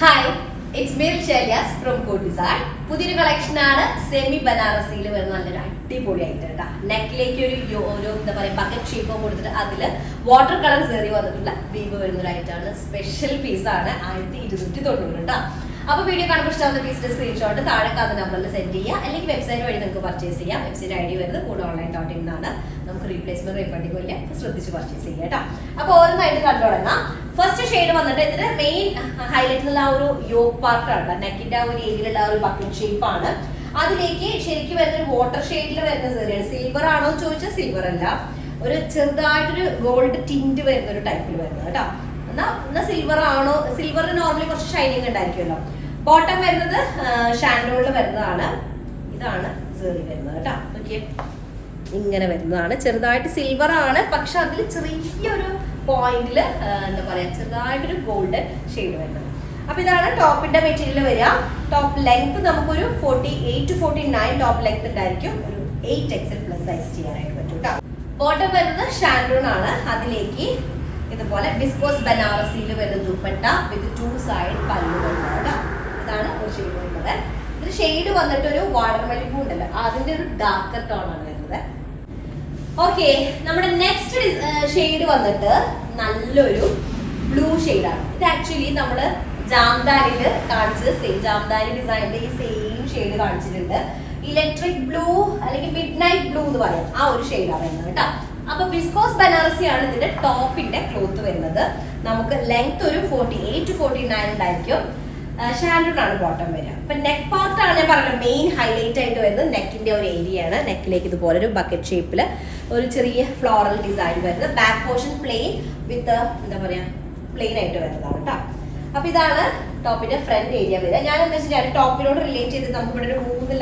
Hi, it's me Shelias from Code Design. പുതിയൊരു കളക്ഷനാണ്. Semi ബനാറസിയിൽ വരുന്ന നല്ലൊരു അടിപൊളിയായിട്ട് കേട്ടോ. നെക്കിലേക്ക് ഒരു എന്താ പറയുക ബക്കറ്റ് ഷേപ്പ് കൊടുത്തിട്ട് അതിൽ വാട്ടർ കളർ സെറി വന്നിട്ടുള്ള വീവ് വരുന്നൊരായിട്ടാണ്. സ്പെഷ്യൽ പീസാണ്. 1290 കേട്ടോ. അപ്പോൾ വീഡിയോ കാണുമ്പോൾ ഇഷ്ടമാവുന്ന പീസിന്റെ സ്ക്രീൻഷോട്ട് താഴെ കാണുന്ന നമ്പറിൽ സെൻഡ് ചെയ്യുക, അല്ലെങ്കിൽ വെബ്സൈറ്റ് വഴി നിങ്ങൾക്ക് പർച്ചേസ് ചെയ്യാം. വെബ്സൈറ്റ് ഐ ഡി വരുന്നത് codeonline.in എന്നാണ്. നമുക്ക് റീപ്ലേസ്മെന്റ് റീഫണ്ടിംഗ് ഇല്ല, ശ്രദ്ധിച്ച് പർച്ചേസ് ചെയ്യാം കേട്ടോ. അപ്പോൾ ഓരോന്നായിട്ട് കണ്ടു തുടങ്ങാം. ഫസ്റ്റ് ഷെയ്ഡ് വന്നിട്ട് ഇതിന്റെ മെയിൻ ഹൈലൈറ്റ് എന്നുള്ള ആ ഒരു യോക്ക് പാർട്ടാണ്. നെക്കിന്റെ ആ ഒരു ഏരിയയിലുള്ള ആ ഒരു ബക്കറ്റ് ഷേപ്പ് ആണ്. അതിലേക്ക് ശരിക്കും വരുന്ന ഒരു വാട്ടർ ഷെയ്ഡിൽ വരുന്ന സെറിയാണ്. സിൽവർ ആണോ എന്ന് ചോദിച്ചാൽ സിൽവർ അല്ല, ഒരു ചെറുതായിട്ടൊരു ഗോൾഡ് ടിന്റ് വരുന്ന ഒരു ടൈപ്പിൽ വരുന്നത് കേട്ടോ. എന്നാ സിൽവർ ആണോ? സിൽവറിന് നോർമലി കുറച്ച് ഷൈനിങ് ഉണ്ടായിരിക്കുമല്ലോ. ബോട്ടം വരുന്നത് ഷാൻഡോളിൽ വരുന്നതാണ്. ഇതാണ് സെറി വരുന്നത് കേട്ടോ. ഓക്കെ, ഇങ്ങനെ വരുന്നതാണ്. ചെറുതായിട്ട് സിൽവർ ആണ്, പക്ഷെ അതിൽ ചെറിയൊരു പോയിന്റില് എന്താ പറയാ ചെറുതായിട്ടൊരു ഗോൾഡ് ഷെയ്ഡ് വരുന്നത്. അപ്പൊ ഇതാണ് ടോപ്പിന്റെ മെറ്റീരിയൽ വരിക. ടോപ്പ് ലെങ്ത് നമുക്കൊരു 48 to 49 ടോപ്പ് ലെങ്ത് ഉണ്ടായിരിക്കും. ഒരു 8XL പ്ലസ് സൈസ് ചെയ്യാനായിട്ട് പറ്റും കേട്ടോ. ബോട്ടം വരുന്നത് ഷാൻഡോൺ ആണ്. അതിലേക്ക് ഇതുപോലെ വിസ്കോസ് ബനാറസിയിൽ വരുന്ന ദുപ്പട്ട വിത്ത് 2 സൈഡ് പല്ലു വരുന്നത് കേട്ടോ. ഇതാണ് ഒരു ഷെയ്ഡ് വരുന്നത്. ഇതിന് ഷെയ്ഡ് വന്നിട്ട് ഒരു വാട്ടർമെലൺ ബ്ലൂ ഉണ്ടല്ലോ, അതിന്റെ ഒരു ഡാർക്കർ ടോൺ ആണ് വരുന്നത്. ഓക്കെ, നമ്മുടെ നെക്സ്റ്റ് ഷെയ്ഡ് വന്നിട്ട് നല്ലൊരു ബ്ലൂ ഷെയ്ഡാണ്. ഇത് ആക്ച്വലി നമ്മള് ജാംദാനിയിൽ കാണിച്ചത് സെയിം ജാംദാനി ഡിസൈനിന്റെ ഈ സെയിം ഷെയ്ഡ് കാണിച്ചിട്ടുണ്ട്. ഇലക്ട്രിക് ബ്ലൂ അല്ലെങ്കിൽ മിഡ് നൈറ്റ് ബ്ലൂ എന്ന് പറയാം, ആ ഒരു ഷെയ്ഡാണ് വരുന്നത് കേട്ടോ. അപ്പൊ വിസ്കോസ് ബനാറസി ആണ് ഇതിന്റെ ടോപ്പിന്റെ ക്ലോത്ത് വരുന്നത്. നമുക്ക് ലെങ്ത് ഒരു 48 to 49 ഉണ്ടായിരിക്കും. ഷാൻഡോൺ ആണ് ബോട്ടം വരിക. അപ്പൊ നെക്ക് പാർട്ടാണ് ഞാൻ പറഞ്ഞത് മെയിൻ ഹൈലൈറ്റ് ആയിട്ട് വരുന്നത്. നെക്കിന്റെ ഒരു ഏരിയ ആണ്. നെക്കിലേക്ക് ഇതുപോലെ ഒരു ബക്കറ്റ് ഷേപ്പിൽ ഒരു ചെറിയ ഫ്ലോറൽ ഡിസൈൻ വരുന്നത്. ബാക്ക് പോർഷൻ പ്ലെയിൻ വിത്ത് എന്താ പറയാ പ്ലെയിൻ ആയിട്ട് വരുന്നതാണ് കേട്ടോ. അപ്പൊ ഇതാണ് ടോപ്പിന്റെ ഫ്രണ്ട് ഏരിയ വരിക. ഞാൻ എന്താ വെച്ചാൽ ടോപ്പിനോട് റിലേറ്റ് ചെയ്ത് നമുക്ക് ഇവിടെ ഒരു 3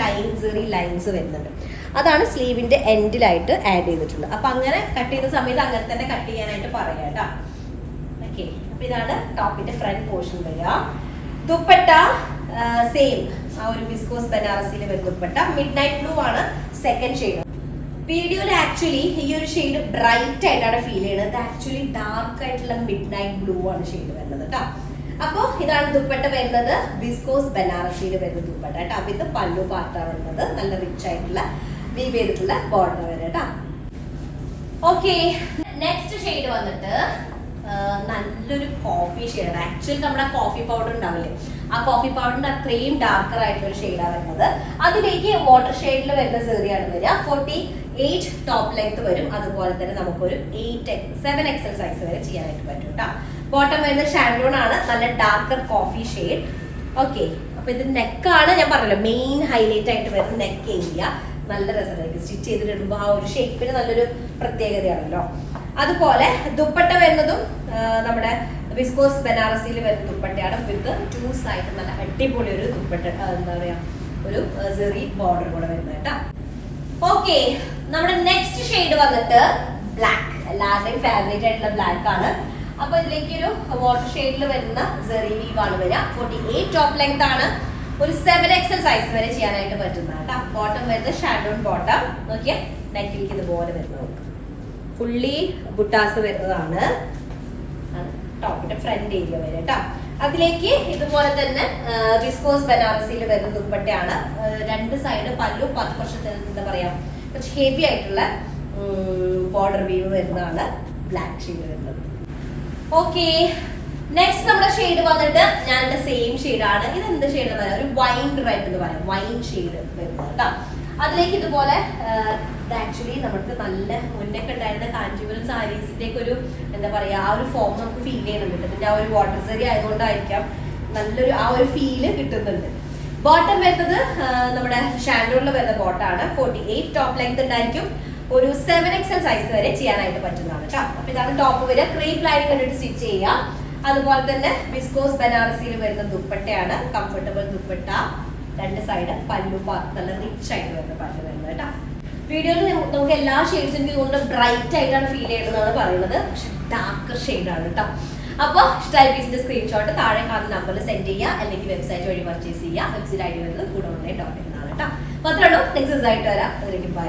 ലൈൻസ് വരുന്നുണ്ട്. അതാണ് സ്ലീവിന്റെ എൻഡിലായിട്ട് ആഡ് ചെയ്തിട്ടുള്ളത്. അപ്പൊ അങ്ങനെ കട്ട് ചെയ്യുന്ന സമയത്ത് അങ്ങനെ തന്നെ കട്ട് ചെയ്യാനായിട്ട് പറയാം കേട്ടോ. ഓക്കെ, അപ്പൊ ഇതാണ് ടോപ്പിന്റെ ഫ്രണ്ട് പോർഷൻ വരിക. ദുപ്പട്ട സെയിം ആ ഒരു വിസ്കോസ് ബനാറസിയിൽ വരുന്ന ദുപ്പട്ട. മിഡ് നൈറ്റ് ബ്ലൂ ആണ് സെക്കൻഡ് ഷെയ്ഡ്. വീഡിയോയിൽ ആക്ച്വലി ഈ ഒരു ഷെയ്ഡ് ബ്രൈറ്റ് ആയിട്ടാണ് ഫീൽ ചെയ്യുന്നത്. ആക്ച്വലി ഡാർക്ക് ആയിട്ടുള്ള മിഡ് നൈറ്റ് ബ്ലൂ ആണ് ഷെയ്ഡ് വരുന്നത് കേട്ടോ. അപ്പോൾ ഇതാണ് ദുപ്പട്ട വരുന്നത്. വിസ്കോസ് ബനാറസിയിൽ വരുന്ന ദുപ്പട്ട കേട്ടോ. അപ്പൊ ഇത് പല്ലു പാർട്ടാണ് വരുന്നത്. നല്ല റിച്ച് ആയിട്ടുള്ള വീവ് ചെയ്തിട്ടുള്ള ബോർഡർ വരെ കേട്ടോ. ഓക്കെ, നെക്സ്റ്റ് ഷെയ്ഡ് വന്നിട്ട് നല്ലൊരു കോഫി ഷെയ്ഡാണ്. ആക്ച്വലി നമ്മുടെ കോഫി പൗഡർ ഉണ്ടാവില്ലേ, ആ കോഫി പൗഡറിന്റെ അത്രയും ഡാർക്കർ ആയിട്ടുള്ള ഒരു ഷെയ്ഡാണ് വരുന്നത്. അതിലേക്ക് വാട്ടർ ഷെയ്ഡിൽ വരുന്ന സെറിയാണ് വരിക. 48 ടോപ്പ് ലെങ്ത് വരും. അതുപോലെ തന്നെ നമുക്കൊരു 7XL സൈസ് വരെ ചെയ്യാനായിട്ട് പറ്റും കേട്ടോ. ബോട്ടം വരുന്നത് ഷാൻഡോൺ ആണ്. നല്ല ഡാർക്കർ കോഫി ഷെയ്ഡ്. ഓക്കെ, അപ്പൊ ഇത് നെക്കാണ് ഞാൻ പറഞ്ഞല്ലോ മെയിൻ ഹൈലൈറ്റ് ആയിട്ട് വരുന്ന നെക്ക് ഏരിയ. നല്ല രസമായിരിക്കും സ്റ്റിച്ച് ചെയ്തിടുമ്പോൾ. ആ ഒരു ഷേപ്പിന് നല്ലൊരു പ്രത്യേകതയാണല്ലോ. അതുപോലെ ദുപ്പട്ട വരുന്നതും നമ്മുടെ വിസ്കോസ് ബനാറസിയിൽ വരുന്ന ദുപ്പട്ടയാണ്. വിത്ത് 2 സൈഡ് നല്ല അടിപൊളി ഒരു ദുപ്പട്ട എന്താ പറയാ ഒരു സെറി ബോർഡർ കൂടെ വരുന്നത് കേട്ടോ. ഓക്കെ, നമ്മുടെ നെക്സ്റ്റ് ഷെയ്ഡ് വന്നിട്ട് ബ്ലാക്ക്. എല്ലാവരുടെയും ഫേവറേറ്റ് ആയിട്ടുള്ള ബ്ലാക്ക് ആണ്. അപ്പൊ ഇതിലേക്ക് ഒരു വാട്ടർ ഷെയ്ഡിൽ വരുന്ന സെറി വീവ് ആണ് വരിക. 48 ടോപ്പ് ലെങ്ത് ആണ്. ഒരു 7XL സൈസ് വരെ ചെയ്യാനായിട്ട് പറ്റുന്നതാണ് കേട്ടോ. ബോട്ടം വരുന്നത് ഷാൻഡോൺ ബോട്ടം. നോക്കിയേ, നെക്കിലേക്ക് ഇതുപോലെ വരുന്നത് ഫുള്ളി ബുട്ടാസ് വരുന്നതാണ്. ടോപ്പിന്റെ ഫ്രണ്ട് ഏരിയ വരെ കേട്ടോ. അതിലേക്ക് ഇതുപോലെ തന്നെ വിസ്കോസ് ബനാറസിയിൽ വരുന്ന ദുപ്പട്ടയാണ്. 2 സൈഡ് പല്ലു കുറച്ച് എന്താ പറയാ കുറച്ച് ഹെവി ആയിട്ടുള്ള ബോർഡർ വീവ് വരുന്നതാണ്. ബ്ലാക്ക് ഷെയ്ഡ് വരുന്നത്. ഓക്കെ, നെക്സ്റ്റ് നമ്മുടെ ഷെയ്ഡ് വന്നിട്ട് ഞാൻ എന്റെ സെയിം ഷെയ്ഡാണ്. ഇത് എന്ത് ഷെയ്ഡ് എന്ന് പറയാം, ഒരു വൈൻ റെഡ് എന്ന് പറയാം, വൈൻ ഷെയ്ഡ് വരുന്നത് കേട്ടോ. അതിലേക്ക് ഇതുപോലെ ആക്ച്വലി നമുക്ക് നല്ല മുന്നൊക്കെ ഉണ്ടായിരുന്ന കാഞ്ചീപുരം സാരീസിന്റെ ഒക്കെ ഒരു എന്താ പറയാ ആ ഒരു ഫോം നമുക്ക് ഫീൽ ചെയ്യുന്നുണ്ട്. ഇതിന്റെ ആ ഒരു വാട്ടർ സെറി ആയതുകൊണ്ടായിരിക്കാം നല്ലൊരു ആ ഒരു ഫീല് കിട്ടുന്നുണ്ട്. ബോട്ടം വരുന്നത് നമ്മുടെ ഷാൻഡോണിൽ വരുന്ന ബോട്ടാണ്. 48 ടോപ്പ് ലെങ്ത് ഉണ്ടായിരിക്കും. ഒരു 7XL സൈസ് വരെ ചെയ്യാനായിട്ട് പറ്റുന്നതാണ് കേട്ടോ. അപ്പൊ ഇതാണ് ടോപ്പ് വരിക. ക്രീപ്പ് ലൈൻ കണ്ടിട്ട് സ്റ്റിച്ച് ചെയ്യാം. അതുപോലെ തന്നെ വിസ്കോസ് ബനാറസിയിൽ വരുന്ന ദുപ്പട്ടയാണ്. കംഫർട്ടബിൾ ദുപ്പട്ട. 2 സൈഡ് പല്ലു നല്ല റിച്ച് ആയിട്ട് വരുന്ന പല്ലു വരുന്നത് കേട്ടോ. വീഡിയോയിൽ നമുക്ക് എല്ലാ ഷെയ്ഡ്സും എനിക്ക് തോന്നുന്നത് ബ്രൈറ്റ് ആയിട്ടാണ് ഫീൽ ചെയ്യുന്നതാണ് പറയുന്നത്, പക്ഷെ ഡാർക്കർ ഷെയ്ഡാണ് കേട്ടോ. അപ്പോൾ ഇഷ്ടമായ പീസിന്റെ സ്ക്രീൻഷോട്ട് താഴെ കാണുന്ന നമ്പറിൽ സെൻഡ് ചെയ്യുക, അല്ലെങ്കിൽ വെബ്സൈറ്റ് വഴി പർച്ചേസ് ചെയ്യുക. വെബ്സൈറ്റ് ഐ ഡി വരുന്നത് codeonline.in ആണ് കേട്ടോ. മാത്രമേ ഉള്ളൂ. നെക്സ്റ്റ് ആയിട്ട് വരാം. അതിലേക്ക് ബൈ.